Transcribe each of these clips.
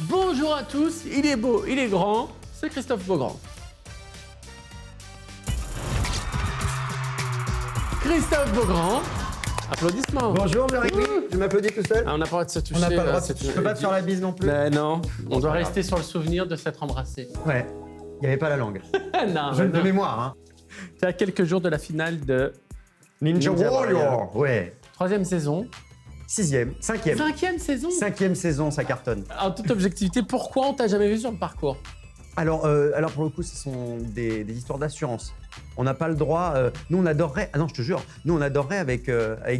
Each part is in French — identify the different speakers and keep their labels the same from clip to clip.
Speaker 1: Bonjour à tous, il est beau, il est grand, c'est Christophe Beaugrand. Christophe Beaugrand, applaudissements.
Speaker 2: Bonjour Jérémy, je m'applaudis tout seul.
Speaker 1: Ah, on n'a pas le droit de se toucher.
Speaker 2: On n'a pas le droit,
Speaker 1: c'est
Speaker 2: je peux pas te faire la bise non plus.
Speaker 1: Ben non, on doit
Speaker 2: pas
Speaker 1: rester sur le souvenir de s'être embrassé.
Speaker 2: Ouais, il n'y avait pas la langue.
Speaker 1: Non,
Speaker 2: Je de
Speaker 1: non.
Speaker 2: mémoire, hein.
Speaker 1: C'est à quelques jours de la finale de
Speaker 2: Ninja
Speaker 1: Ninja
Speaker 2: Warrior. Ouais.
Speaker 1: 3e saison.
Speaker 2: 6e, 5e.
Speaker 1: 5e saison.
Speaker 2: 5e saison, ça cartonne.
Speaker 1: En toute objectivité, pourquoi on t'a jamais vu sur le parcours?
Speaker 2: Alors pour le coup, ce sont des histoires d'assurance. On n'a pas le droit. Nous, on adorerait. Ah non, je te jure. Nous, on adorerait avec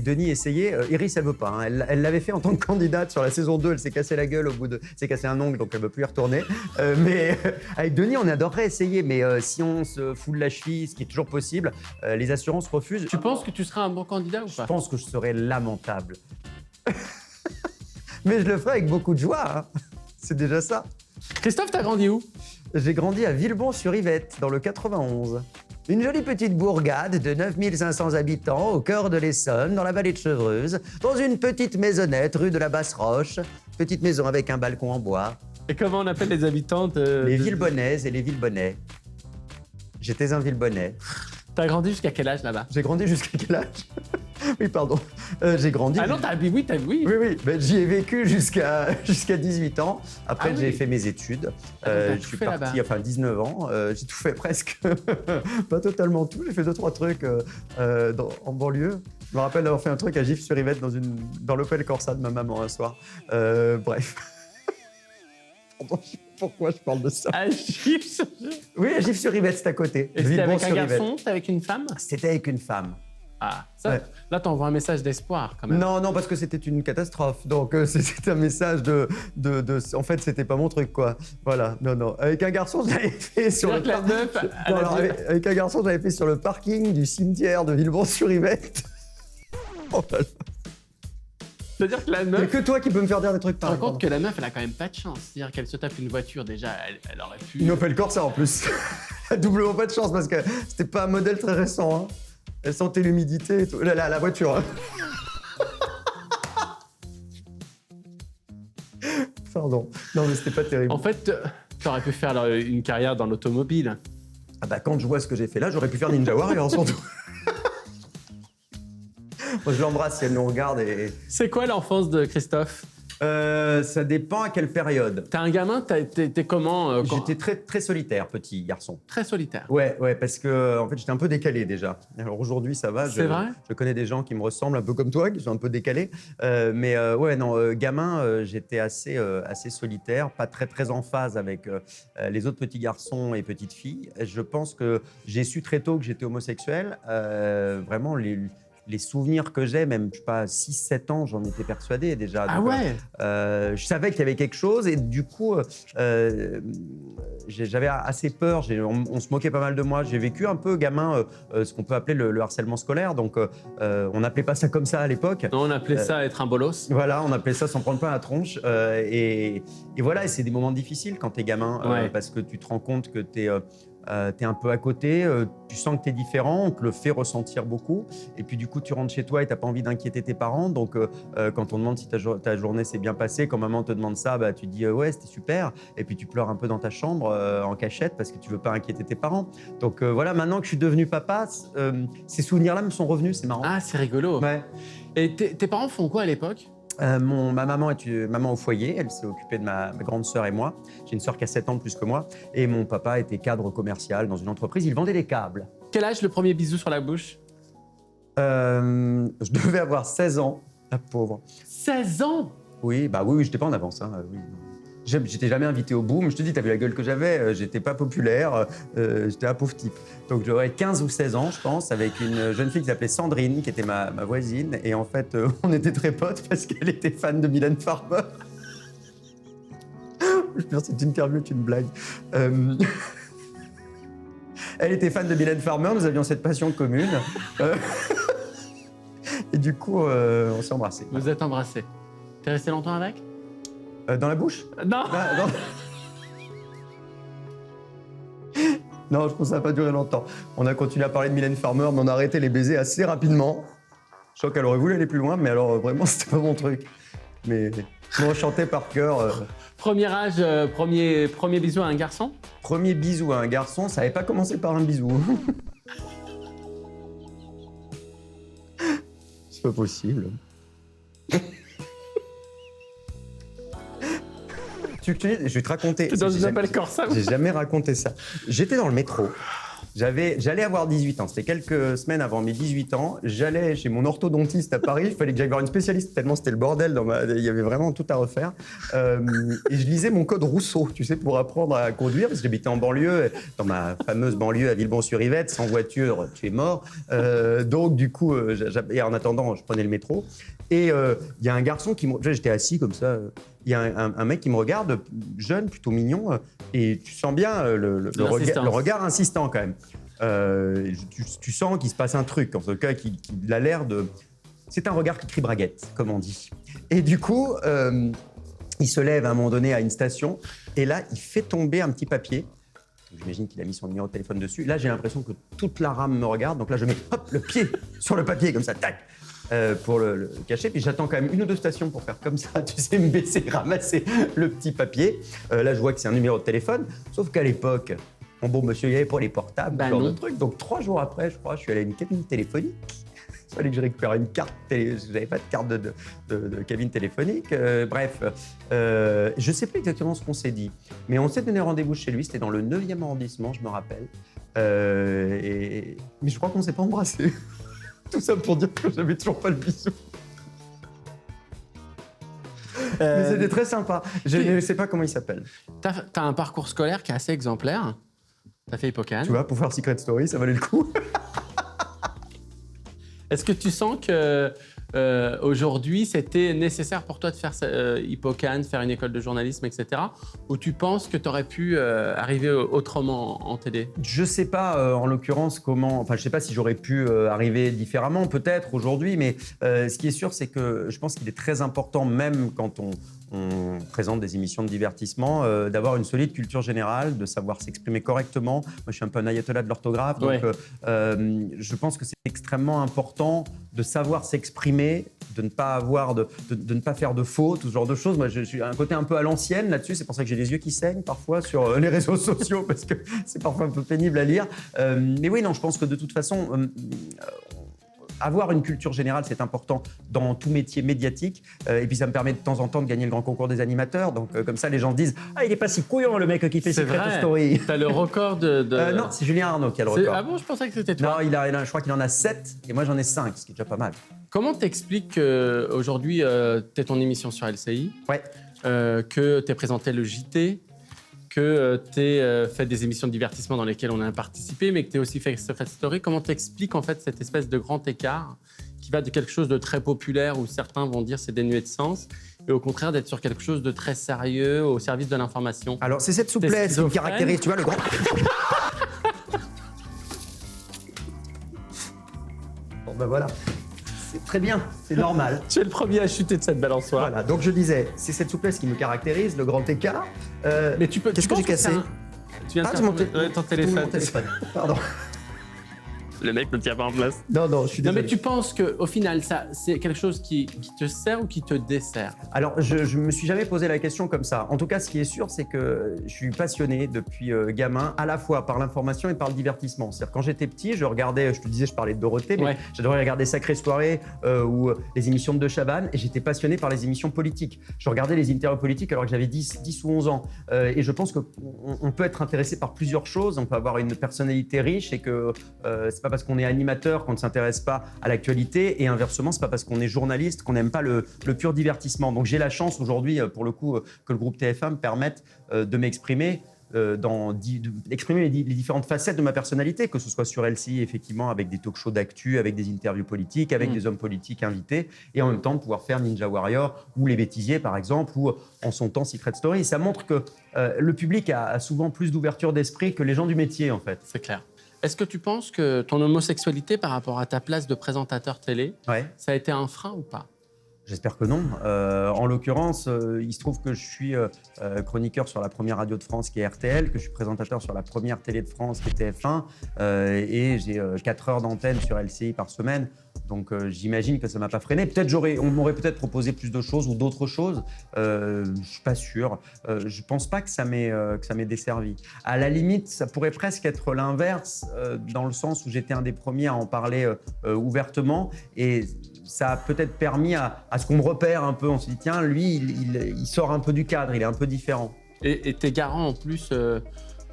Speaker 2: Denis essayer. Iris, elle veut pas. Hein. Elle l'avait fait en tant que candidate sur la saison 2. Elle s'est cassé la gueule au bout de. s'est cassé un ongle, donc elle veut plus y retourner. Mais avec Denis, on adorerait essayer. Mais si on se fout de la cheville, ce qui est toujours possible, les assurances refusent.
Speaker 1: Tu penses que tu seras un bon candidat ou
Speaker 2: Je
Speaker 1: pas?
Speaker 2: pense que je serais lamentable. Mais je le ferai avec beaucoup de joie. Hein. C'est déjà ça.
Speaker 1: Christophe, t'as grandi où?
Speaker 2: J'ai grandi à Villebon-sur-Yvette, dans le 91. Une jolie petite bourgade de 9500 habitants au cœur de l'Essonne, dans la vallée de Chevreuse, dans une petite maisonnette rue de la Basse-Roche. Petite maison avec un balcon en bois.
Speaker 1: Et comment on appelle les habitants de...
Speaker 2: Les Villebonnaises et les Villebonnais. J'étais un Villebonnais.
Speaker 1: T'as grandi jusqu'à quel âge là-bas?
Speaker 2: J'ai grandi jusqu'à quel âge? Oui, pardon. J'ai grandi...
Speaker 1: Ah non, oui.
Speaker 2: Oui. Ben, j'y ai vécu jusqu'à 18 ans. Après,
Speaker 1: Ah oui.
Speaker 2: j'ai fait mes études.
Speaker 1: t'as
Speaker 2: Je
Speaker 1: tout
Speaker 2: suis
Speaker 1: fait
Speaker 2: parti,
Speaker 1: là-bas.
Speaker 2: enfin 19 ans. J'ai tout fait presque. Pas totalement tout. J'ai fait 2-3 trucs en banlieue. Je me rappelle avoir fait un truc à Gif-sur-Yvette dans l'Opel Corsa de ma maman un soir. Bref. Pardon, je sais pas pourquoi je parle de ça.
Speaker 1: Ah, chips.
Speaker 2: Oui, à Gif-sur-Yvette, c'est à côté.
Speaker 1: Et c'était avec un
Speaker 2: Villebon-sur-Yvette.
Speaker 1: garçon? C'était avec une femme?
Speaker 2: C'était avec une femme.
Speaker 1: Ah, ça,
Speaker 2: Ouais.
Speaker 1: là, t'envoies un message d'espoir quand même.
Speaker 2: Non, parce que c'était une catastrophe. Donc, c'était un message de... En fait, c'était pas mon truc, quoi. Voilà, non. Avec un garçon, je l'avais fait sur le...
Speaker 1: C'est-à-dire que la meuf, elle
Speaker 2: Non,
Speaker 1: a
Speaker 2: alors,
Speaker 1: dit-
Speaker 2: avec un garçon, je l'avais fait sur le parking du cimetière de Villebon-sur-Yvette. Oh là là.
Speaker 1: C'est-à-dire que la
Speaker 2: Il n'y a
Speaker 1: meuf...
Speaker 2: que toi qui peux me faire dire des trucs
Speaker 1: Tu te rends
Speaker 2: pareils.
Speaker 1: compte que la meuf, elle a quand même pas de chance. C'est-à-dire qu'elle se tape une voiture, déjà, elle aurait pu...
Speaker 2: Une Opel Corsa, en plus. Doublement pas de chance, parce que c'était pas un modèle très récent. Hein. Elle sentait l'humidité et tout. La voiture. Hein. Pardon. Non, mais c'était pas terrible.
Speaker 1: En fait, t'aurais pu faire une carrière dans l'automobile.
Speaker 2: Ah bah quand je vois ce que j'ai fait là, j'aurais pu faire Ninja Warrior surtout. Moi, je l'embrasse si elle nous regarde et...
Speaker 1: C'est quoi l'enfance de Christophe?
Speaker 2: ça dépend à quelle période.
Speaker 1: T'es un gamin, t'es comment
Speaker 2: J'étais très solitaire, petit garçon.
Speaker 1: Très solitaire.
Speaker 2: Ouais, parce que en fait, j'étais un peu décalé déjà. Alors aujourd'hui, ça va.
Speaker 1: C'est vrai?
Speaker 2: Je connais des gens qui me ressemblent un peu comme toi, qui sont un peu décalés. Gamin, j'étais assez solitaire, pas très en phase avec les autres petits garçons et petites filles. Je pense que j'ai su très tôt que j'étais homosexuel. Vraiment, les souvenirs que j'ai, même, je sais pas, 6-7 ans, j'en étais persuadé déjà.
Speaker 1: Ah
Speaker 2: Donc,
Speaker 1: ouais?
Speaker 2: je savais qu'il y avait quelque chose et du coup, j'avais assez peur. On se moquait pas mal de moi. J'ai vécu un peu, gamin, ce qu'on peut appeler le harcèlement scolaire. Donc, on n'appelait pas ça comme ça à l'époque.
Speaker 1: Non, on appelait ça être un bolos.
Speaker 2: Voilà, on appelait ça s'en prendre plein la tronche. Et voilà, et c'est des moments difficiles quand t'es gamin,
Speaker 1: Ouais.
Speaker 2: parce que tu te rends compte que t'es un peu à côté, tu sens que t'es différent, on te le fait ressentir beaucoup. Et puis du coup, tu rentres chez toi et t'as pas envie d'inquiéter tes parents. Donc, quand on demande si ta journée s'est bien passée, quand maman te demande ça, bah, tu dis ouais, c'était super. Et puis tu pleures un peu dans ta chambre en cachette parce que tu veux pas inquiéter tes parents. Donc voilà, maintenant que je suis devenu papa, ces souvenirs-là me sont revenus, c'est marrant.
Speaker 1: Ah, c'est rigolo.
Speaker 2: Ouais.
Speaker 1: Et tes parents font quoi à l'époque?
Speaker 2: Ma maman est maman au foyer, elle s'est occupée de ma grande sœur et moi. J'ai une sœur qui a 7 ans de plus que moi. Et mon papa était cadre commercial dans une entreprise, il vendait des câbles.
Speaker 1: Quel âge le premier bisou sur la bouche?
Speaker 2: Je devais avoir 16 ans, la pauvre.
Speaker 1: 16 ans?
Speaker 2: Oui, j'étais pas en avance. Hein, oui. J'étais jamais invité au boom. Je te dis, t'as vu la gueule que j'avais, j'étais pas populaire, j'étais un pauvre type. Donc j'aurais 15 ou 16 ans, je pense, avec une jeune fille qui s'appelait Sandrine, qui était ma voisine. Et en fait, on était très potes parce qu'elle était fan de Mylène Farmer. Je pense que cette interview est une blague. Elle était fan de Mylène Farmer, nous avions cette passion commune. Et du coup, on s'est embrassés.
Speaker 1: Vous êtes embrassés. T'es resté longtemps avec?
Speaker 2: Dans la bouche?
Speaker 1: Non.
Speaker 2: Ah, non. Non, je pense que ça n'a pas duré longtemps. On a continué à parler de Mylène Farmer, mais on a arrêté les baisers assez rapidement. Je crois qu'elle aurait voulu aller plus loin, mais alors vraiment, c'était pas mon truc. Mais Je m'en chantais par cœur.
Speaker 1: Premier âge, premier bisou à un garçon?
Speaker 2: Premier bisou à un garçon, ça n'avait pas commencé par un bisou. C'est pas possible. Je vais te raconter.
Speaker 1: C'est dans une appel Corsa.
Speaker 2: J'ai jamais raconté ça. J'étais dans le métro. J'allais avoir 18 ans. C'était quelques semaines avant mes 18 ans. J'allais chez mon orthodontiste à Paris. Il fallait que j'aille voir une spécialiste tellement c'était le bordel. Il y avait vraiment tout à refaire. Et je lisais mon code Rousseau, tu sais, pour apprendre à conduire. Parce que j'habitais en banlieue, dans ma fameuse banlieue à Villebon-sur-Yvette. Sans voiture, tu es mort. Donc, du coup, et en attendant, je prenais le métro. Et il y a un garçon qui me... J'étais assis comme ça. Il y a un mec qui me regarde, jeune, plutôt mignon, et tu sens bien le regard insistant quand même. Tu sens qu'il se passe un truc, en tout cas qu'il a l'air de... C'est un regard qui crie braguette, comme on dit. Et du coup, il se lève à un moment donné à une station, et là, il fait tomber un petit papier. J'imagine qu'il a mis son numéro de téléphone dessus. Là, j'ai l'impression que toute la rame me regarde, donc là, je mets hop, le pied sur le papier, comme ça, tac. Pour le cacher, puis j'attends quand même 1 ou 2 stations pour faire comme ça, tu sais, me baisser, ramasser le petit papier. Là, je vois que c'est un numéro de téléphone, sauf qu'à l'époque, mon bon monsieur, il n'y avait pas les portables, ce genre de truc. Donc 3 jours après, je crois, je suis allé à une cabine téléphonique. Il fallait que je récupère une carte, j'avais pas de carte de cabine téléphonique. Bref, je ne sais pas exactement ce qu'on s'est dit, mais on s'est donné rendez-vous chez lui, c'était dans le 9e arrondissement, je me rappelle. Mais je crois qu'on ne s'est pas embrassé. Tout ça pour dire que j'avais toujours pas le bisou. Mais c'était très sympa. Je ne sais pas comment il s'appelle.
Speaker 1: T'as un parcours scolaire qui est assez exemplaire. T'as fait Hippocane.
Speaker 2: Tu vois, pour faire Secret Story, ça valait le coup.
Speaker 1: Est-ce que tu sens que aujourd'hui, c'était nécessaire pour toi de faire Hippocane, faire une école de journalisme, etc. Ou tu penses que tu aurais pu arriver autrement en télé? Je
Speaker 2: sais pas, en l'occurrence, comment... Enfin, je sais pas si j'aurais pu arriver différemment, peut-être, aujourd'hui, mais ce qui est sûr, c'est que je pense qu'il est très important, même quand on présente des émissions de divertissement, d'avoir une solide culture générale, de savoir s'exprimer correctement. Moi, je suis un peu un ayatollah de l'orthographe, donc je pense que c'est extrêmement important de savoir s'exprimer, de ne pas avoir de ne pas faire de fautes, tout ce genre de choses. Moi, je suis un côté un peu à l'ancienne là-dessus. C'est pour ça que j'ai les yeux qui saignent parfois sur les réseaux sociaux, parce que c'est parfois un peu pénible à lire. Mais oui, non, je pense que de toute façon... avoir une culture générale, c'est important dans tout métier médiatique. Et puis, ça me permet de temps en temps de gagner le grand concours des animateurs. Donc, comme ça, les gens se disent « Ah, il n'est pas si couillant, le mec qui fait Secret Story ».
Speaker 1: Tu as le record de...
Speaker 2: Non, c'est Julien Arnaud qui a le record.
Speaker 1: Ah bon, je pensais que c'était toi.
Speaker 2: Non, je crois qu'il en a 7 et moi, j'en ai 5, ce qui est déjà pas mal.
Speaker 1: Comment t'expliques qu'aujourd'hui, tu es ton émission sur LCI, que tu es présenté le JT, que tu as fait des émissions de divertissement dans lesquelles on a participé, mais que tu as aussi fait Secret Story. Comment t'expliques en fait cette espèce de grand écart qui va de quelque chose de très populaire où certains vont dire c'est dénué de sens et au contraire d'être sur quelque chose de très sérieux au service de l'information?
Speaker 2: Alors c'est cette souplesse qui me caractérise, tu vois, le grand... Bon ben voilà. C'est très bien, c'est normal.
Speaker 1: Tu es le premier à chuter de cette balançoire.
Speaker 2: Voilà, donc je disais, c'est cette souplesse qui me caractérise, le grand écart.
Speaker 1: Mais tu peux.
Speaker 2: Qu'est-ce que j'ai cassé?
Speaker 1: Tu viens de faire ton téléphone.
Speaker 2: Mon téléphone. Pardon.
Speaker 1: Le mec ne tient pas en place.
Speaker 2: Non, je suis désolé.
Speaker 1: Non, mais tu penses qu'au final, c'est quelque chose qui te sert ou qui te dessert?
Speaker 2: Alors, je me suis jamais posé la question comme ça. En tout cas, ce qui est sûr, c'est que je suis passionné depuis gamin, à la fois par l'information et par le divertissement. C'est-à-dire, quand j'étais petit, je regardais, je te disais, je parlais de Dorothée, mais j'adorais regarder Sacrée Soirée ou les émissions de Chavannes, et j'étais passionné par les émissions politiques. Je regardais les interviews politiques alors que j'avais 10 ou 11 ans. Et je pense qu'on peut être intéressé par plusieurs choses. On peut avoir une personnalité riche et que c'est pas parce qu'on est animateur qu'on ne s'intéresse pas à l'actualité, et inversement, c'est pas parce qu'on est journaliste qu'on n'aime pas le pur divertissement. Donc j'ai la chance aujourd'hui, pour le coup, que le groupe TF1 me permette de m'exprimer, d'exprimer les différentes facettes de ma personnalité, que ce soit sur LCI, effectivement, avec des talk-shows d'actu, avec des interviews politiques, avec des hommes politiques invités, et en même temps de pouvoir faire Ninja Warrior ou Les Bêtisiers, par exemple, ou en son temps Secret Story. Ça montre que le public a souvent plus d'ouverture d'esprit que les gens du métier, en fait.
Speaker 1: C'est clair. Est-ce que tu penses que ton homosexualité par rapport à ta place de présentateur télé, ça a été un frein ou pas?
Speaker 2: J'espère que non. En l'occurrence, il se trouve que je suis chroniqueur sur la première radio de France qui est RTL, que je suis présentateur sur la première télé de France qui est TF1, et j'ai 4 heures d'antenne sur LCI par semaine. Donc j'imagine que ça m'a pas freiné. Peut-être on m'aurait peut-être proposé plus de choses ou d'autres choses. Je suis pas sûr. Je pense pas que ça m'ait desservi. À la limite, ça pourrait presque être l'inverse, dans le sens où j'étais un des premiers à en parler ouvertement, et ça a peut-être permis à ce qu'on me repère un peu. On se dit tiens, lui, il sort un peu du cadre, il est un peu différent.
Speaker 1: Et t'es garant en plus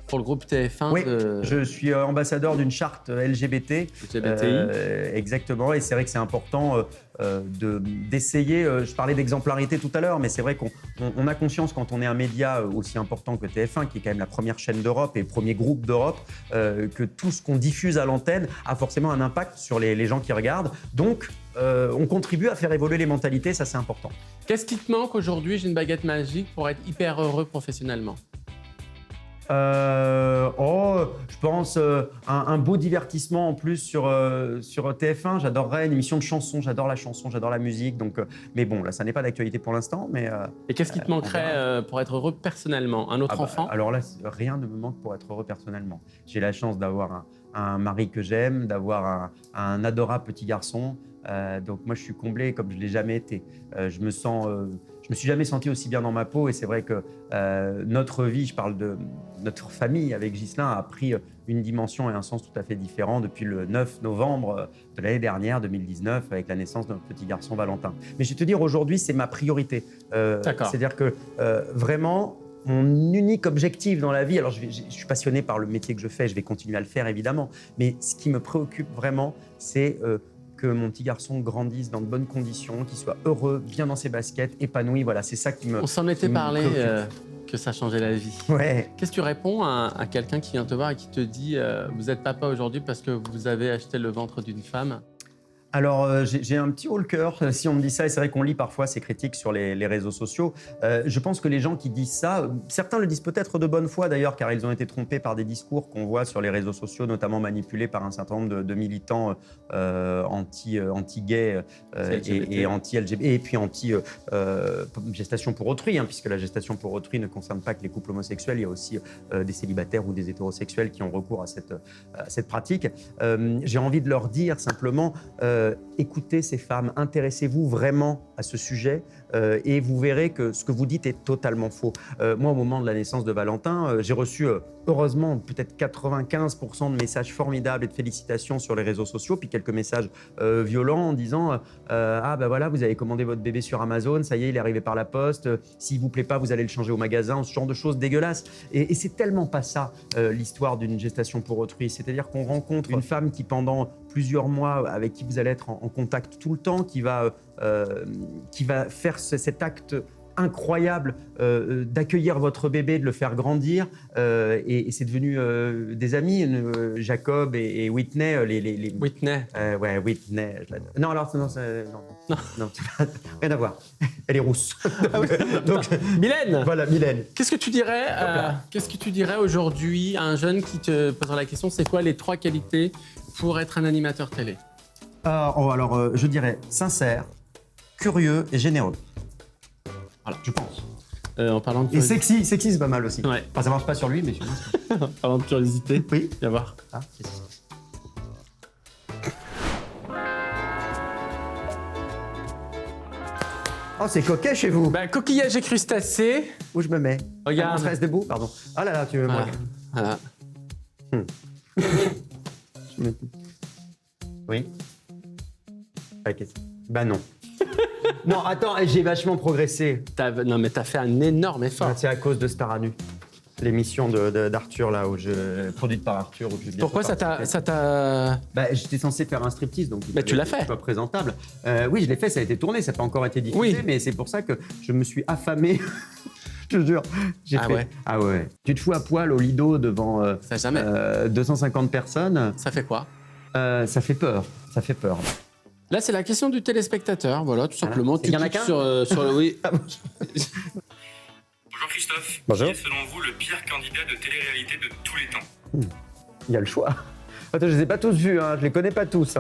Speaker 1: pour le groupe TF1.
Speaker 2: Oui, je suis ambassadeur d'une charte LGBT.
Speaker 1: LGBTI.
Speaker 2: Exactement, et c'est vrai que c'est important d'essayer. Je parlais d'exemplarité tout à l'heure, mais c'est vrai qu'on a conscience quand on est un média aussi important que TF1, qui est quand même la première chaîne d'Europe et le premier groupe d'Europe, que tout ce qu'on diffuse à l'antenne a forcément un impact sur les gens qui regardent. Donc, on contribue à faire évoluer les mentalités, ça c'est important.
Speaker 1: Qu'est-ce qui te manque aujourd'hui, j'ai une baguette magique, pour être hyper heureux professionnellement?
Speaker 2: Je pense un beau divertissement en plus sur TF1. J'adorerais une émission de chansons, j'adore la chanson, j'adore la musique. Donc, mais bon, là, ça n'est pas d'actualité pour l'instant.
Speaker 1: Et qu'est-ce qui te manquerait pour être heureux personnellement? Un autre enfant?
Speaker 2: Alors là, rien ne me manque pour être heureux personnellement. J'ai la chance d'avoir un mari que j'aime, d'avoir un adorable petit garçon. Donc moi, je suis comblé comme je ne l'ai jamais été. Je me suis jamais senti aussi bien dans ma peau, et c'est vrai que notre vie, je parle de notre famille avec Ghislain, a pris une dimension et un sens tout à fait différent depuis le 9 novembre de l'année dernière, 2019, avec la naissance de notre petit garçon Valentin. Mais je vais te dire, aujourd'hui, c'est ma priorité. C'est-à-dire que vraiment, mon unique objectif dans la vie, alors je suis passionné par le métier que je fais, je vais continuer à le faire évidemment, mais ce qui me préoccupe vraiment, c'est que mon petit garçon grandisse dans de bonnes conditions, qu'il soit heureux, bien dans ses baskets, épanoui. Voilà, c'est ça qui me
Speaker 1: On s'en était parlé, que ça changeait la vie.
Speaker 2: Ouais.
Speaker 1: Qu'est-ce que tu réponds à quelqu'un qui vient te voir et qui te dit vous êtes papa aujourd'hui parce que vous avez acheté le ventre d'une femme?
Speaker 2: Alors, j'ai un petit haut le cœur si on me dit ça, et c'est vrai qu'on lit parfois ces critiques sur les réseaux sociaux. Je pense que les gens qui disent ça, certains le disent peut-être de bonne foi d'ailleurs, car ils ont été trompés par des discours qu'on voit sur les réseaux sociaux, notamment manipulés par un certain nombre de militants anti-gays et anti-LGBT, et puis anti-gestation pour autrui, puisque la gestation pour autrui ne concerne pas que les couples homosexuels, il y a aussi des célibataires ou des hétérosexuels qui ont recours à cette pratique. J'ai envie de leur dire simplement, écoutez ces femmes, intéressez-vous vraiment à ce sujet et vous verrez que ce que vous dites est totalement faux. Moi, au moment de la naissance de Valentin, j'ai reçu, heureusement, peut-être 95% de messages formidables et de félicitations sur les réseaux sociaux, puis quelques messages violents en disant ah ben voilà, vous avez commandé votre bébé sur Amazon, ça y est, il est arrivé par la poste, s'il vous plaît pas, vous allez le changer au magasin, ce genre de choses dégueulasses. Et c'est tellement pas ça l'histoire d'une gestation pour autrui. C'est-à-dire qu'on rencontre une femme qui, pendant plusieurs mois, avec qui vous allez être en contact tout le temps, qui va faire cet acte incroyable d'accueillir votre bébé, de le faire grandir, et c'est devenu des amis, Jacob et Whitney.
Speaker 1: Whitney.
Speaker 2: Ouais, Whitney. Non, alors non, rien à voir. Elle est rousse. donc,
Speaker 1: Mylène.
Speaker 2: Voilà, Mylène.
Speaker 1: Qu'est-ce que tu dirais aujourd'hui à un jeune qui te posera la question, c'est quoi les 3 qualités pour être un animateur télé?
Speaker 2: Alors, je dirais sincère, curieux et généreux. Voilà, je pense.
Speaker 1: En parlant de
Speaker 2: et sexy, c'est pas mal aussi.
Speaker 1: Ouais.
Speaker 2: Enfin, ça marche pas sur lui, mais sur moi.
Speaker 1: En parlant de curiosité,
Speaker 2: oui.
Speaker 1: Viens voir.
Speaker 2: Ah, oh, c'est coquet chez vous.
Speaker 1: Coquillage et crustacés.
Speaker 2: Où je me mets?
Speaker 1: Regarde.
Speaker 2: Je reste debout, pardon. Ah là là, tu veux me regarder.
Speaker 1: Voilà.
Speaker 2: Oui. Okay. Bah non. Non, attends, j'ai vachement progressé.
Speaker 1: Non, mais t'as fait un énorme effort.
Speaker 2: C'est à cause de Star à nu. L'émission d'Arthur, là, produite par Arthur.
Speaker 1: Pourquoi ça t'a...
Speaker 2: J'étais censé faire un striptease, donc
Speaker 1: tu l'as fait.
Speaker 2: Pas présentable. Oui, je l'ai fait, ça a été tourné, ça n'a pas encore été diffusé,
Speaker 1: oui.
Speaker 2: Mais c'est pour ça que je me suis affamé. Je te jure.
Speaker 1: Ouais.
Speaker 2: Ah ouais. Tu te fous à poil au Lido devant 250 personnes.
Speaker 1: Ça fait quoi?
Speaker 2: Ça fait peur. Ça fait peur.
Speaker 1: Là, c'est la question du téléspectateur. Voilà, tout simplement.
Speaker 2: Il y en a qu'un
Speaker 1: sur le oui.
Speaker 3: Bonjour Christophe.
Speaker 2: Bonjour.
Speaker 3: Qui est selon vous le pire candidat de télé-réalité de tous les temps?
Speaker 2: Il y a le choix. Attends, je les ai pas tous vus, je les connais pas tous.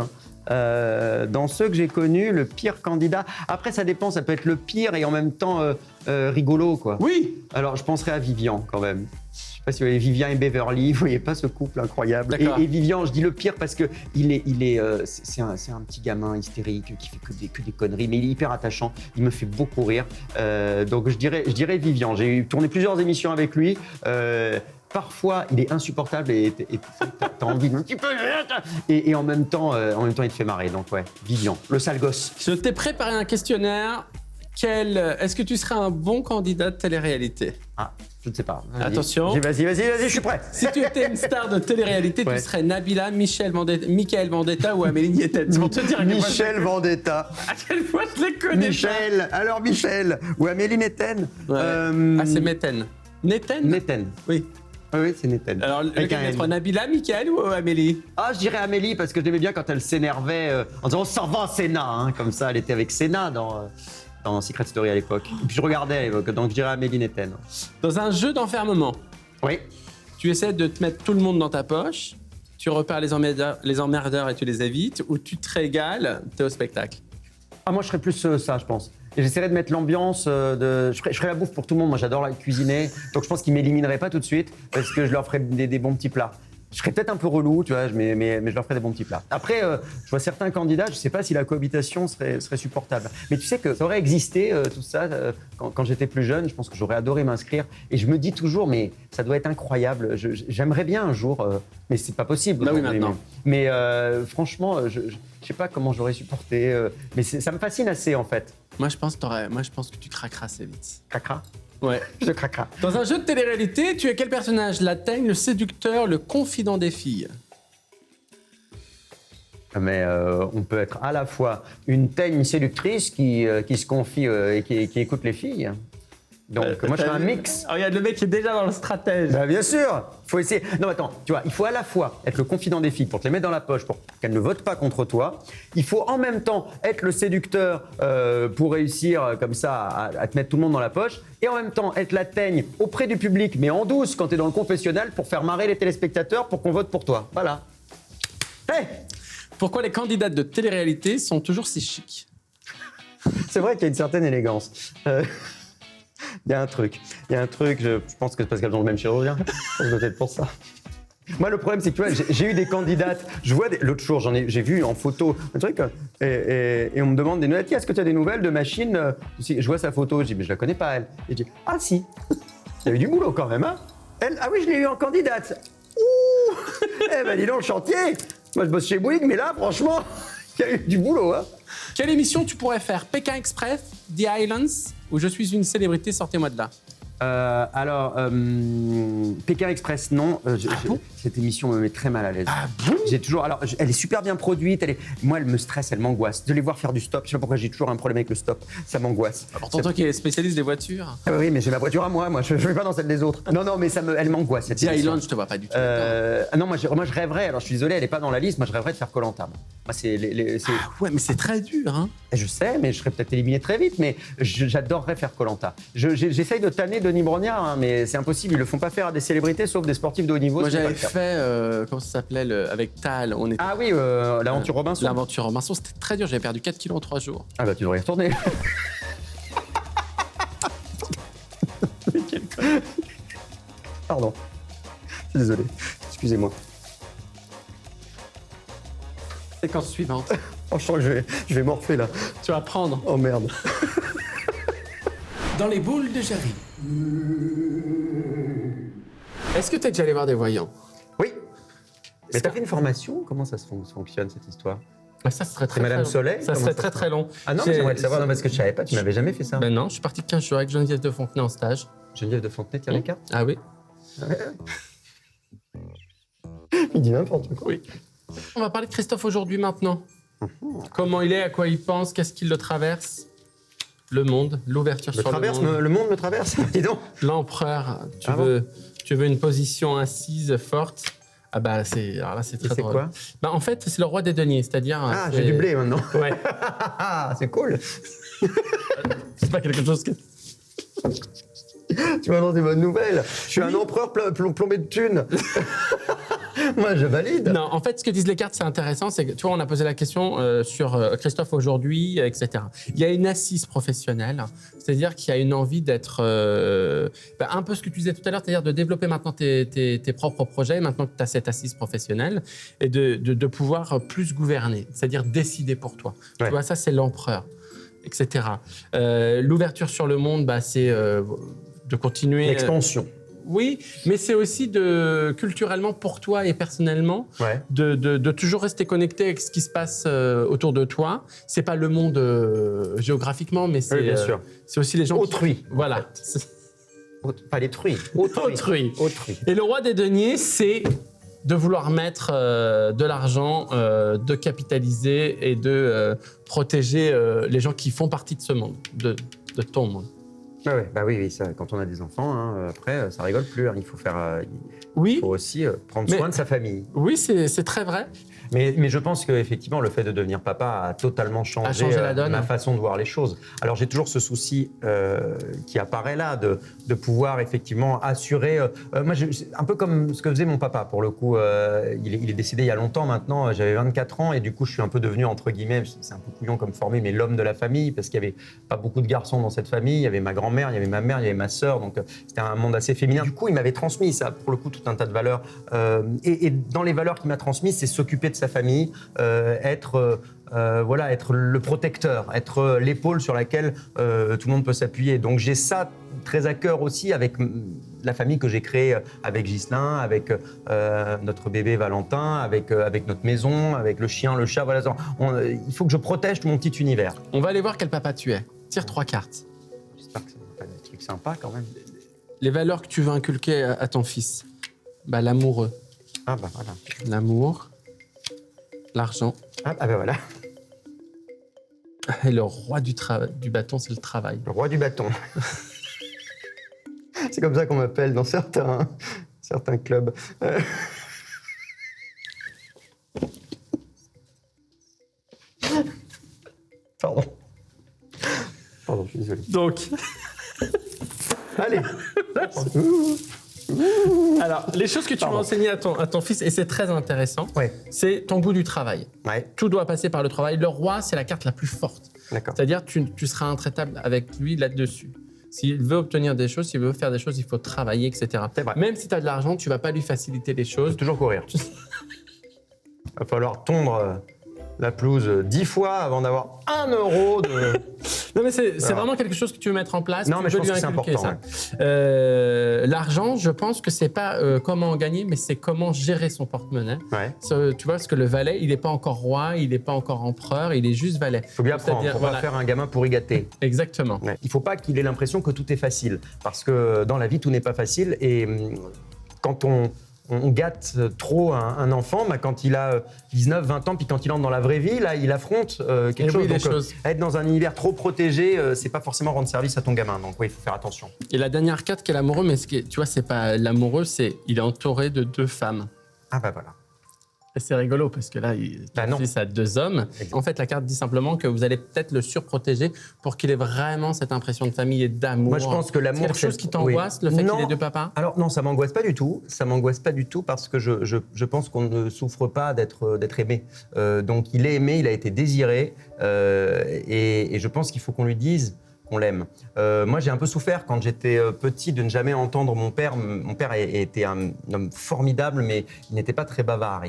Speaker 2: Dans ceux que j'ai connus, le pire candidat. Après, ça dépend, ça peut être le pire et en même temps rigolo, quoi.
Speaker 1: Oui.
Speaker 2: Alors, je penserais à Vivian, quand même. Je sais pas si vous voyez Vivian et Beverly, vous voyez pas ce couple incroyable. Et Vivian, je dis le pire parce que c'est un petit gamin hystérique qui fait que des conneries, mais il est hyper attachant. Il me fait beaucoup rire. Donc, je dirais Vivian. J'ai tourné plusieurs émissions avec lui. Parfois, il est insupportable et t'as envie de un petit peu. Et en même temps, il te fait marrer. Donc, ouais, Vivian, le sale gosse.
Speaker 1: Je t'ai préparé un questionnaire. Est-ce que tu serais un bon candidat de télé-réalité?
Speaker 2: Ah, je ne sais pas.
Speaker 1: Attention.
Speaker 2: Vas-y, je suis prêt.
Speaker 1: Si tu étais une star de télé-réalité, tu serais Nabila, Michael Vendetta ou Amélie Niétet. C'est pour te dire
Speaker 2: Michel Vendetta.
Speaker 1: À quelle fois je les connais
Speaker 2: Michel ou Amélie Netten.
Speaker 1: c'est Netten.
Speaker 2: Netten.
Speaker 1: Oui.
Speaker 2: Oui, c'est Netten.
Speaker 1: Alors, lequel entre Nabila, Michael ou Amélie?
Speaker 2: Ah, je dirais Amélie parce que je l'aimais bien quand elle s'énervait en disant « On s'en va, Sénat !» Comme ça, elle était avec Sénat dans Secret Story à l'époque. Et puis je regardais à l'époque, donc je dirais Amélie Netten.
Speaker 1: Dans un jeu d'enfermement,
Speaker 2: oui.
Speaker 1: Tu essaies de te mettre tout le monde dans ta poche, tu repères les emmerdeurs et tu les évites, ou tu te régales, t'es au spectacle?
Speaker 2: Ah, moi, je serais plus ça, je pense. Et j'essaierais de mettre l'ambiance Je ferais la bouffe pour tout le monde. Moi, j'adore cuisiner. Donc, je pense qu'ils m'élimineraient pas tout de suite parce que je leur ferais des bons petits plats. Je serais peut-être un peu relou, tu vois, mais je leur ferais des bons petits plats. Après, je vois certains candidats, je sais pas si la cohabitation serait supportable. Mais tu sais que ça aurait existé, tout ça, quand j'étais plus jeune. Je pense que j'aurais adoré m'inscrire. Et je me dis toujours, mais ça doit être incroyable. J'aimerais bien un jour, mais c'est pas possible.
Speaker 1: Bah oui, maintenant.
Speaker 2: Mais franchement, je sais pas comment j'aurais supporté. Mais ça me fascine assez, en fait.
Speaker 1: Moi, je pense que tu craqueras assez vite.
Speaker 2: Craquera?
Speaker 1: Ouais.
Speaker 2: Je craquera.
Speaker 1: Dans un jeu de télé-réalité, tu es quel personnage? La teigne, le séducteur, le confident des filles?
Speaker 2: Mais on peut être à la fois une teigne séductrice qui se confie et qui écoute les filles. Donc moi je fais un mix.
Speaker 1: Regarde, le mec est déjà dans le stratège.
Speaker 2: Bah, bien sûr, faut essayer. Non attends, tu vois, il faut à la fois être le confident des filles pour te les mettre dans la poche pour qu'elles ne votent pas contre toi. Il faut en même temps être le séducteur pour réussir comme ça à te mettre tout le monde dans la poche. Et en même temps être la teigne auprès du public, mais en douce quand tu es dans le confessionnal pour faire marrer les téléspectateurs pour qu'on vote pour toi. Voilà. Hey,
Speaker 1: pourquoi les candidates de télé-réalité sont toujours si chics?
Speaker 2: c'est vrai qu'il y a une certaine élégance. Il y a un truc, je pense que c'est parce qu'elles ont le même chirurgien. C'est peut-être pour ça. Moi, le problème, c'est que tu vois, j'ai eu des candidates. Je vois l'autre jour, j'ai vu en photo un truc, et on me demande des nouvelles. Est-ce que tu as des nouvelles de machine? Je vois sa photo, je dis, mais je la connais pas, elle. Et je dis, ah si, il y a eu du boulot quand même, hein. Elle, ah oui, je l'ai eu en candidate. Ouh, eh ben dis donc, le chantier. Moi, je bosse chez Bouygues, mais là, franchement, il y a eu du boulot, hein.
Speaker 1: Quelle émission tu pourrais faire? Pékin Express, The Islands ou Je suis une célébrité, sortez-moi de là?
Speaker 2: Pékin Express, non. Cette émission me met très mal à l'aise.
Speaker 1: Ah bon?
Speaker 2: Elle est super bien produite. Moi, elle me stresse, elle m'angoisse. De les voir faire du stop, je sais pas pourquoi j'ai toujours un problème avec le stop. Ça m'angoisse.
Speaker 1: Pourtant, toi qui es spécialiste des voitures.
Speaker 2: Ah oui, mais j'ai ma voiture à moi. Moi, je vais pas dans celle des autres. Non, mais elle m'angoisse.
Speaker 1: The Island, je te vois pas du tout.
Speaker 2: Non, moi, je rêverais. Alors, je suis désolé, elle est pas dans la liste. Moi, je rêverais de faire Koh-Lanta. Moi, c'est.
Speaker 1: Ouais, mais c'est très dur, hein.
Speaker 2: Je sais, mais je serais peut-être éliminé très vite. Mais j'adorerais faire Koh-Lanta. J'essaye de tanner Denis Brognard, hein, mais c'est impossible. Ils le font pas faire à des célébrités, sauf des sportifs de haut niveau.
Speaker 1: Moi, j'avais fait, comment ça s'appelait, avec Tal.
Speaker 2: Ah oui, l'aventure Robinson.
Speaker 1: L'aventure Robinson, c'était très dur. J'avais perdu 4 kilos en 3 jours.
Speaker 2: Ah bah, tu devrais y retourner. Pardon. Je suis désolé. Excusez-moi.
Speaker 1: Séquence suivante.
Speaker 2: Oh, je sens que je vais morfler là.
Speaker 1: Tu vas prendre.
Speaker 2: Oh merde.
Speaker 1: Dans les boules de Jarry. Est-ce que tu es déjà allé voir des voyants?
Speaker 2: Oui. Mais t'as fait une formation? Comment ça se fonctionne cette histoire?
Speaker 1: Ça serait très
Speaker 2: Madame
Speaker 1: long.
Speaker 2: Soleil?
Speaker 1: Ça serait très long.
Speaker 2: Ah non, mais j'aimerais le savoir, non, parce que je savais pas, tu m'avais jamais fait ça.
Speaker 1: Ben non, je suis parti 15 jours avec Geneviève de Fontenay en stage.
Speaker 2: Geneviève de Fontenay, tire les cartes?
Speaker 1: Ah oui.
Speaker 2: Il dit n'importe quoi.
Speaker 1: Oui. On va parler de Christophe aujourd'hui maintenant. Comment il est, à quoi il pense, qu'est-ce qui le traverse? Le monde, l'ouverture sur le monde.
Speaker 2: Le monde me traverse, dis donc.
Speaker 1: L'empereur, tu veux une position assise, forte. Ah bah alors là c'est très drôle.
Speaker 2: C'est quoi?
Speaker 1: Bah en fait c'est le roi des deniers, c'est-à-dire.
Speaker 2: Ah, j'ai du blé maintenant.
Speaker 1: Ouais.
Speaker 2: C'est cool.
Speaker 1: C'est pas quelque chose que.
Speaker 2: Tu m'annonces des bonnes nouvelles. Je suis un empereur plombé de thunes. Moi, je valide.
Speaker 1: Non, en fait, ce que disent les cartes, c'est intéressant. C'est que, tu vois, on a posé la question sur Christophe aujourd'hui, etc. Il y a une assise professionnelle, c'est-à-dire qu'il y a une envie d'être un peu ce que tu disais tout à l'heure, c'est-à-dire de développer maintenant tes propres projets, maintenant que tu as cette assise professionnelle, et de pouvoir plus gouverner, c'est-à-dire décider pour toi.
Speaker 2: Ouais.
Speaker 1: Tu vois, ça, c'est l'empereur, etc. L'ouverture sur le monde, c'est de continuer.
Speaker 2: L'expansion.
Speaker 1: Oui, mais c'est aussi culturellement pour toi et personnellement de toujours rester connecté avec ce qui se passe autour de toi. C'est pas le monde géographiquement, mais c'est
Speaker 2: bien sûr.
Speaker 1: C'est aussi les gens.
Speaker 2: Autrui.
Speaker 1: Voilà.
Speaker 2: Pas l'étrui.
Speaker 1: Autrui. Et le roi des deniers, c'est de vouloir mettre de l'argent, de capitaliser et de protéger les gens qui font partie de ce monde, de ton monde.
Speaker 2: Oui, ça, quand on a des enfants, après, ça rigole plus. Il faut
Speaker 1: Oui.
Speaker 2: Il faut aussi prendre soin de sa famille.
Speaker 1: Oui, c'est très vrai.
Speaker 2: Mais je pense qu'effectivement, le fait de devenir papa a totalement changé
Speaker 1: la donne.
Speaker 2: ma façon de voir les choses. Alors, j'ai toujours ce souci qui apparaît là, de pouvoir effectivement assurer... moi, un peu comme ce que faisait mon papa, pour le coup. Il est décédé il y a longtemps maintenant, j'avais 24 ans, et du coup, je suis un peu devenu, entre guillemets, c'est un peu couillon comme formé, mais l'homme de la famille, parce qu'il n'y avait pas beaucoup de garçons dans cette famille. Il y avait ma grand-mère, il y avait ma mère, il y avait ma sœur, donc c'était un monde assez féminin. Du coup, il m'avait transmis, ça, pour le coup, tout un tas de valeurs. Et dans les valeurs qu'il m'a transmises, c'est s'occuper de sa famille, être le protecteur, être l'épaule sur laquelle tout le monde peut s'appuyer. Donc j'ai ça très à cœur aussi avec la famille que j'ai créée avec Ghislain, avec notre bébé Valentin, avec notre maison, avec le chien, le chat. Voilà, il faut que je protège mon petit univers.
Speaker 1: On va aller voir quel papa tu es. Tire 3 cartes.
Speaker 2: J'espère que ça va pas des trucs sympas quand même.
Speaker 1: Les valeurs que tu veux inculquer à ton fils. L'amoureux.
Speaker 2: Ah voilà.
Speaker 1: L'amour, l'argent.
Speaker 2: Voilà.
Speaker 1: Et le roi du bâton, c'est le travail.
Speaker 2: Le roi du bâton. C'est comme ça qu'on m'appelle dans certains clubs. Pardon, je suis désolé.
Speaker 1: Donc,
Speaker 2: allez.
Speaker 1: Alors, les choses que tu vas enseigner à ton fils, et c'est très intéressant, c'est ton goût du travail.
Speaker 2: Ouais.
Speaker 1: Tout doit passer par le travail. Le roi, c'est la carte la plus forte.
Speaker 2: D'accord.
Speaker 1: C'est-à-dire, tu seras intraitable avec lui là-dessus. S'il veut obtenir des choses, s'il veut faire des choses, il faut travailler, etc.
Speaker 2: C'est vrai.
Speaker 1: Même si tu as de l'argent, tu ne vas pas lui faciliter les
Speaker 2: Il faut
Speaker 1: choses.
Speaker 2: toujours courir. Il va falloir tondre la pelouse 10 fois avant d'avoir 1 euro de...
Speaker 1: Non, mais c'est vraiment quelque chose que tu veux mettre en place.
Speaker 2: Non, mais je pense que c'est important. Ouais.
Speaker 1: L'argent, je pense que c'est pas comment en gagner, mais c'est comment gérer son porte-monnaie.
Speaker 2: Ouais.
Speaker 1: Tu vois, parce que le valet, il n'est pas encore roi, il n'est pas encore empereur, il est juste valet.
Speaker 2: Il faut bien apprendre pour pas faire un gamin pourri gâté.
Speaker 1: Exactement.
Speaker 2: Ouais. Il ne faut pas qu'il ait l'impression que tout est facile, parce que dans la vie, tout n'est pas facile. Et quand on gâte trop un enfant, quand il a 19, 20 ans, puis quand il entre dans la vraie vie, là, il affronte quelque chose. Donc, être dans un univers trop protégé, c'est pas forcément rendre service à ton gamin. Donc oui, il faut faire attention.
Speaker 1: Et la dernière carte qui est l'amoureux, mais tu vois, c'est pas l'amoureux, il est entouré de 2 femmes.
Speaker 2: Ah voilà.
Speaker 1: Et c'est rigolo parce que là, ton fils a 2 hommes. En fait, la carte dit simplement que vous allez peut-être le surprotéger pour qu'il ait vraiment cette impression de famille et d'amour.
Speaker 2: Moi, je pense que l'amour...
Speaker 1: C'est quelque chose qui t'angoisse, le fait qu'il ait 2 papas ?
Speaker 2: Alors non, ça m'angoisse pas du tout. Ça m'angoisse pas du tout parce que je pense qu'on ne souffre pas d'être aimé. Donc il est aimé, il a été désiré et je pense qu'il faut qu'on lui dise qu'on l'aime. Moi, j'ai un peu souffert quand j'étais petit de ne jamais entendre mon père. Mon père était un homme formidable, mais il n'était pas très bavard.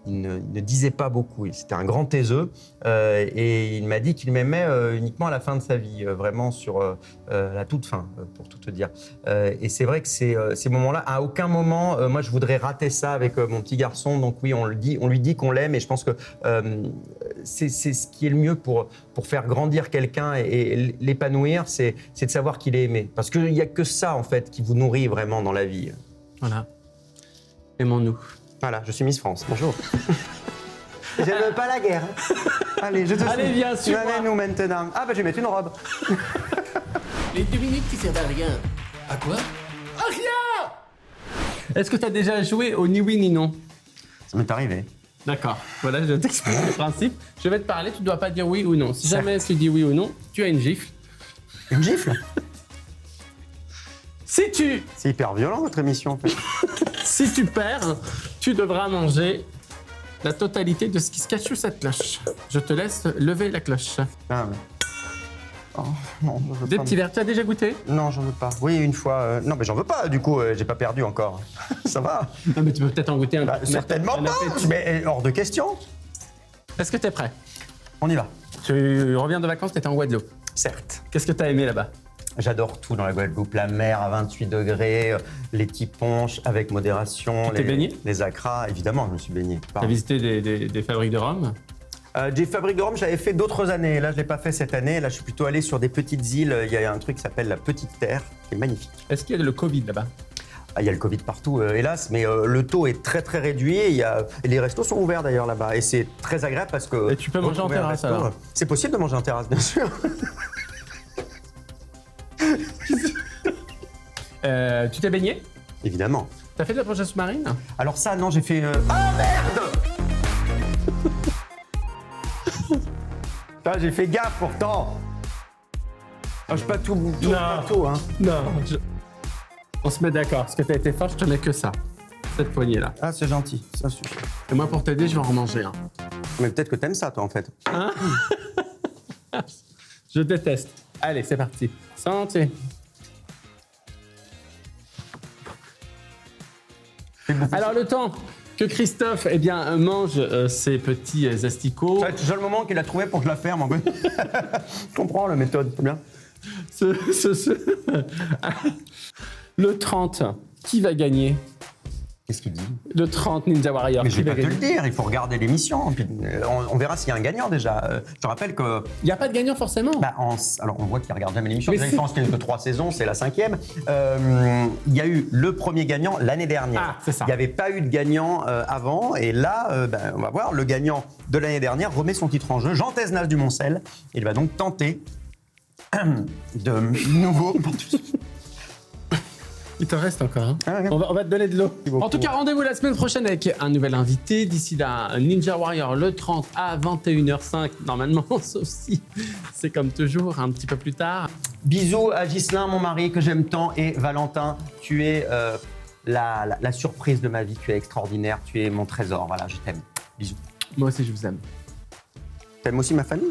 Speaker 2: Il ne disait pas beaucoup. C'était un grand taiseux et il m'a dit qu'il m'aimait uniquement à la fin de sa vie, vraiment sur la toute fin, pour tout te dire. Et c'est vrai que ces moments-là, à aucun moment, moi, je voudrais rater ça avec mon petit garçon. Donc oui, on lui dit qu'on l'aime et je pense que c'est ce qui est le mieux pour faire grandir quelqu'un et l'épanouir, c'est de savoir qu'il est aimé. Parce qu'il n'y a que ça, en fait, qui vous nourrit vraiment dans la vie.
Speaker 1: Voilà. Aimons-nous.
Speaker 2: Voilà, je suis Miss France. Bonjour. J'aime pas la guerre. Allez, je te suis.
Speaker 1: Allez, viens, suis-moi.
Speaker 2: Nous maintenant. Ah, je vais mettre une robe.
Speaker 1: Les 2 minutes qui servent à rien. À quoi ? À rien ! Est-ce que tu as déjà joué au ni oui ni non ?
Speaker 2: Ça m'est arrivé.
Speaker 1: D'accord. Voilà, je t'explique le principe. Je vais te parler, tu ne dois pas dire oui ou non. Si jamais tu dis oui ou non, tu as une gifle.
Speaker 2: Une gifle ?
Speaker 1: Si tu...
Speaker 2: C'est hyper violent, votre émission, en fait.
Speaker 1: Si tu perds, tu devras manger la totalité de ce qui se cache sous cette cloche. Je te laisse lever la cloche.
Speaker 2: Ah, ouais. Oh, non, je veux
Speaker 1: Des
Speaker 2: pas.
Speaker 1: petits verres, tu as déjà goûté?
Speaker 2: Non, j'en veux pas. Oui, une fois. Non, mais j'en veux pas, du coup, j'ai pas perdu encore. Ça va.
Speaker 1: Non, mais tu peux peut-être en goûter un.
Speaker 2: Bah, certainement
Speaker 1: un
Speaker 2: pas.
Speaker 1: appétit.
Speaker 2: Mais hors de question.
Speaker 1: Est-ce que tu es prêt?
Speaker 2: On y va.
Speaker 1: Tu reviens de vacances, tu étais en Guadeloupe.
Speaker 2: Certes.
Speaker 1: Qu'est-ce que tu as aimé là-bas?
Speaker 2: J'adore tout dans la Guadeloupe. La mer à 28 degrés, les petits ponches avec modération.
Speaker 1: Tu t'es baigné?
Speaker 2: Les acras, évidemment, je me suis baigné.
Speaker 1: Tu as visité des fabriques de rhum?
Speaker 2: Des fabriques de rhum, j'avais fait d'autres années. Là, je ne l'ai pas fait cette année. Là, je suis plutôt allé sur des petites îles. Il y a un truc qui s'appelle la Petite Terre, qui est magnifique.
Speaker 1: Est-ce qu'il y a le Covid là-bas?
Speaker 2: Ah, il y a le Covid partout, hélas, mais le taux est très très réduit. Et les restos sont ouverts d'ailleurs là-bas. Et c'est très agréable parce que...
Speaker 1: Et tu peux manger en
Speaker 2: retrouver un
Speaker 1: terrasse,
Speaker 2: resto,
Speaker 1: alors?
Speaker 2: C'est possible de manger en terrasse, bien sûr.
Speaker 1: Tu t'es baigné?
Speaker 2: Évidemment.
Speaker 1: T'as fait de la plongée sous-marine?
Speaker 2: Alors ça, non, j'ai fait... Ah, merde. Ah, j'ai fait gaffe pourtant. Ah, je suis pas tout bateau, hein.
Speaker 1: Non. On se met d'accord. Parce que t'as été fort, je te mets que ça. Cette poignée-là.
Speaker 2: Ah, c'est gentil, ça suffit.
Speaker 1: Et moi, pour t'aider, je vais en remanger un.
Speaker 2: Mais peut-être que t'aimes ça, toi, en fait.
Speaker 1: Je déteste. Allez, c'est parti. Santé. Alors, le temps que Christophe mange ses petits asticots.
Speaker 2: Ça va être le seul moment qu'il a trouvé pour que je la ferme, en fait. Je comprends la méthode, c'est bien.
Speaker 1: Le 30, qui va gagner?
Speaker 2: Qu'est-ce qu'il dit?
Speaker 1: Le 30 Ninja Warrior.
Speaker 2: Mais
Speaker 1: qui
Speaker 2: je vais
Speaker 1: va
Speaker 2: pas te le
Speaker 1: gagner?
Speaker 2: dire, il faut regarder l'émission. Puis, on verra s'il y a un gagnant déjà. Je te rappelle que.
Speaker 1: Il n'y a pas de gagnant forcément.
Speaker 2: Alors, on voit qu'il regarde jamais l'émission.
Speaker 1: Mais
Speaker 2: Déjà,
Speaker 1: si.
Speaker 2: il pense qu'il n'y a que 3 saisons, c'est la 5e. Il y a eu le premier gagnant l'année dernière.
Speaker 1: Ah, c'est ça.
Speaker 2: Il n'y avait pas eu de gagnant avant. Et là, on va voir, le gagnant de l'année dernière remet son titre en jeu. Jean Tesnas du Moncel. Il va donc tenter de nouveau.
Speaker 1: Il t'en reste encore. Hein.
Speaker 2: Ah, ouais.
Speaker 1: On va te donner de l'eau.
Speaker 2: beaucoup.
Speaker 1: En tout cas, rendez-vous la semaine prochaine avec un nouvel invité. D'ici là, Ninja Warrior le 30 à 21h05, normalement, sauf si c'est comme toujours, un petit peu plus tard.
Speaker 2: Bisous à Ghislain, mon mari, que j'aime tant, et Valentin, tu es la surprise de ma vie, tu es extraordinaire, tu es mon trésor, voilà, je t'aime. Bisous.
Speaker 1: Moi aussi, je vous aime.
Speaker 2: T'aimes aussi ma famille?